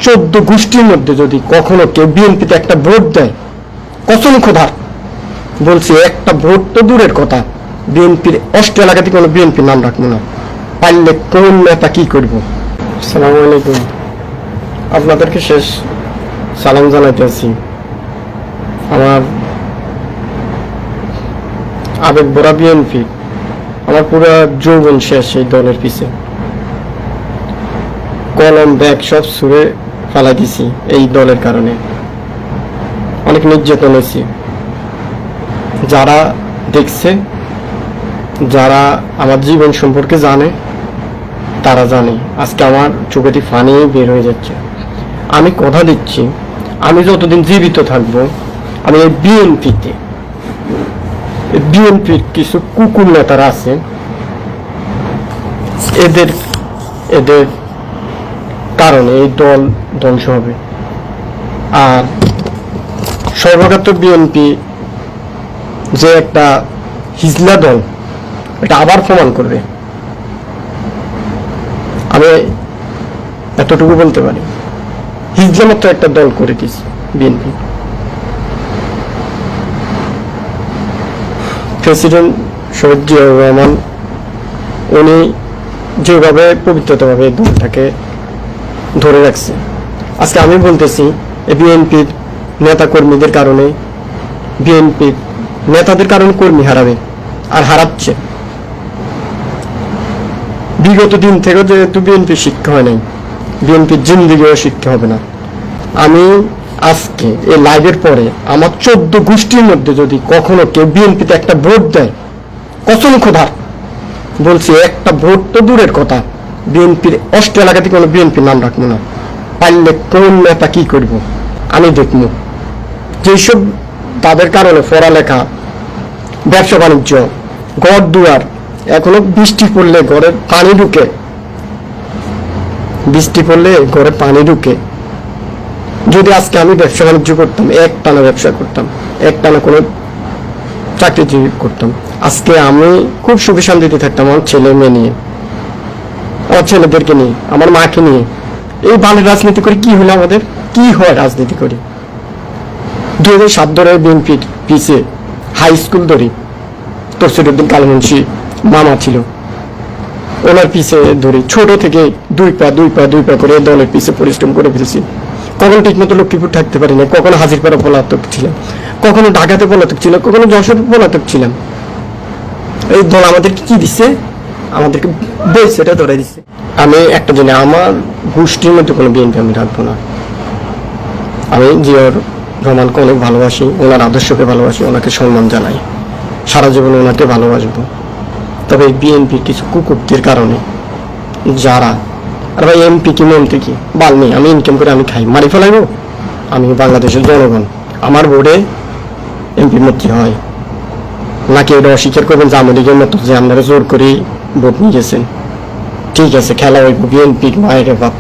14 গোষ্ঠীর মধ্যে যদি কখনো কেউ বিএনপিতে একটা ভোট দেয়, কসম খোদার বলছি, একটা ভোট তো দূরের কথা, বিএনপির অষ্ট এলাকাতে কোনো বিএনপির নাম রাখবো না। পারলে কোন নেতা কি করবো। আসসালামু আলাইকুম, আপনাদেরকে শেষ সালাম জানাইতেছি। আমার আবেগ ভরা বিএনপি, আমার পুরো যৌবন শেষ এই দলের পিছে। কলম ব্যাগ সব ছুঁড়ে ফেলা দিছি এই দলের কারণে। অনেক নির্যাতন হয়েছি। যারা দেখছে, যারা আমার জীবন সম্পর্কে জানে, তারা জানে আজকে আমার চোখে ফানি বের হয়ে যাচ্ছে। আমি কথা দিচ্ছি, আমি যতদিন জীবিত থাকবো, আমি এই বিএনপির কিছু কুকুর নেতারা আছে, এদের কারণে এই দল ধ্বংস হবে। আর সর্বক্ষেত্র বিএনপি যে একটা হিজলা দল, এটা আবার প্রমাণ করবে। আমি এতটুকু বলতে পারি, হিজলা মাত্র একটা দল করে দিয়েছে বিএনপি। প্রেসিডেন্ট শহীদ জিয়াউর রহমান উনি যেভাবে পবিত্রতাভাবে এই দলটাকে ধরে রাখছে, আজকে আমি বলতেছি বিএনপির নেতা কর্মীদের কারণে, বিএনপির নেতাদের কারণে কর্মী হারাবে, আর হারাচ্ছে। বিগত দিন থেকে যেহেতু বিএনপির শিক্ষা হয় নাই, বিএনপির জিন্দিগিও শিক্ষা হবে না। আমি আজকে এই লাইভের পরে আমার 14 গোষ্ঠীর মধ্যে যদি কখনো কেউ বিএনপিতে একটা ভোট দেয়, কসম খোদার বলছি, একটা ভোট তো দূরের কথা, বিএনপির অষ্ট এলাকাতে কোনো বিএনপির নাম রাখবো না। পারলে কোন নেতা কি করবো আমি দেখবো। যেসব তাদের কারণে পড়ালেখা, ব্যবসা বাণিজ্য, ঘর দুয়ার, এখনো বৃষ্টি পড়লে ঘরে পানি ঢুকে, বৃষ্টি পড়লে ঘরে পানি ঢুকে। যদি আজকে আমি ব্যবসা বাণিজ্য করতাম, একটানা ব্যবসা করতাম, একটানা কোনো চাকরিজীবী করতাম, আজকে আমি খুব সুখে শান্তিতে থাকতাম আমার ছেলে মেয়ে নিয়ে, আমার ছেলেদেরকে নিয়ে, আমার মাকে নিয়ে। এই বালের রাজনীতি করে কি হলো আমাদের? কি হয় রাজনীতি করে? 2007 ধরে বিএনপির পিছে হাই স্কুল ধরি, তফসিরউদ্দিন কালমুন্সি মামা ছিল, ওনার পিছে ধরি ছোট থেকে দুই পা করে দলের পিছে পরিশ্রম করে ফেলছি। কখনো ঠিক মতো লক্ষ্মীপুর থাকতে পারি না, কখনো হাজিরপাড়া পলাতক ছিলাম, কখনো ঢাকাতে পলাতক ছিলাম, কখনো যশোর পলাতক ছিলাম। এই দল আমাদেরকে কি দিচ্ছে? আমাদেরকে বইছেটা ধরে দিচ্ছে। আমি একটা জিনিস, আমার গোষ্ঠীর মধ্যে কোনো বিএনপি আমি রাখবো না। আমি জিয়াউর রহমানকে অনেক ভালোবাসি, ওনার আদর্শকে ভালোবাসি, ওনাকে সম্মান জানাই, সারা জীবন ওনাকে ভালোবাসবো। তবে এই বিএনপির কিছু কুকুরদের কারণে যারা, আর ভাই এমপি কি মন্ত্রী কি বাল নেই, আমি ইনকাম করে আমি খাই, মারি ফেলাইবো? আমি বাংলাদেশের জনগণ, আমার ভোটে এমপি মন্ত্রী হয় নাকি এটা অস্বীকার করবেন যে আওয়ামী লীগের মতো যে আপনারা জোর করে ভোট নিয়ে গেছেন? ঠিক আছে, খেলা হইব বিএনপির মায়ের বাপ।